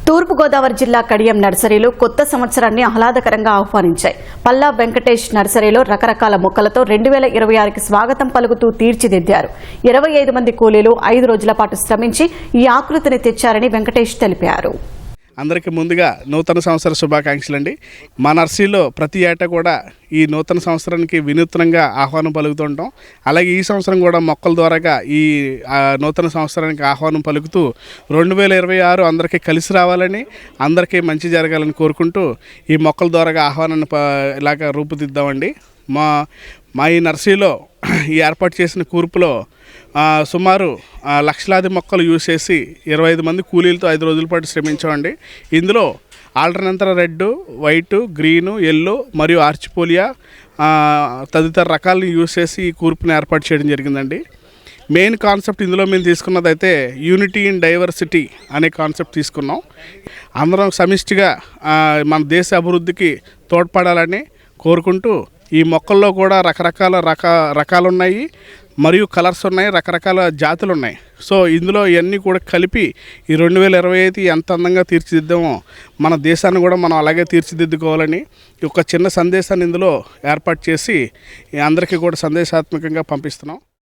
తూర్పుగోదావరి జిల్లా కడియం నర్సరీలో కొత్త సంవత్సరాన్ని ఆహ్లాదకరంగా ఆహ్వానించాయి. పల్లా వెంకటేష్ నర్సరీలో రకరకాల మొక్కలతో 2026కి స్వాగతం పలుకుతూ తీర్చిదిద్దారు. 25 మంది కూలీలు 5 రోజుల పాటు శ్రమించి ఈ ఆకృతిని తెచ్చారని వెంకటేష్ తెలిపారు. అందరికీ ముందుగా నూతన సంవత్సర శుభాకాంక్షలు అండి. మా నర్సరీలో ప్రతి ఏటా కూడా ఈ నూతన సంవత్సరానికి వినూత్నంగా ఆహ్వానం పలుకుతుంటాం. అలాగే ఈ సంవత్సరం కూడా మొక్కల ద్వారాగా ఈ నూతన సంవత్సరానికి ఆహ్వానం పలుకుతూ 2026 అందరికీ కలిసి రావాలని, అందరికీ మంచి జరగాలని కోరుకుంటూ ఈ మొక్కల ద్వారాగా ఆహ్వానాన్ని ఇలాగ రూపుదిద్దామండి. మా ఈ నర్సరీలో ఈ ఏర్పాటు చేసిన కూర్పులో సుమారు లక్షలాది మొక్కలు యూజ్ చేసి 25 మంది కూలీలతో 5 రోజుల పాటు శ్రమించామండి. ఇందులో alternator red, white, green, yellow మరియు ఆర్చిపోలియా తదితర రకాలను యూజ్ చేసి ఈ కూర్పుని ఏర్పాటు చేయడం జరిగిందండి. మెయిన్ కాన్సెప్ట్ ఇందులో మేము తీసుకున్నదైతే యూనిటీ ఇన్ డైవర్సిటీ అనే కాన్సెప్ట్ తీసుకున్నాం. అందరం సమిష్టిగా మన దేశ అభివృద్ధికి తోడ్పడాలని కోరుకుంటూ ఈ మొక్కల్లో కూడా రకాలు ఉన్నాయి, మరియు కలర్స్ ఉన్నాయి, రకరకాల జాతులు ఉన్నాయి. సో ఇందులో ఇవన్నీ కూడా కలిపి ఈ 2025 ఎంత అందంగా తీర్చిదిద్దామో మన దేశాన్ని కూడా మనం అలాగే తీర్చిదిద్దుకోవాలని ఒక చిన్న సందేశాన్ని ఇందులో ఏర్పాటు చేసి అందరికీ కూడా సందేశాత్మకంగా పంపిస్తున్నాం.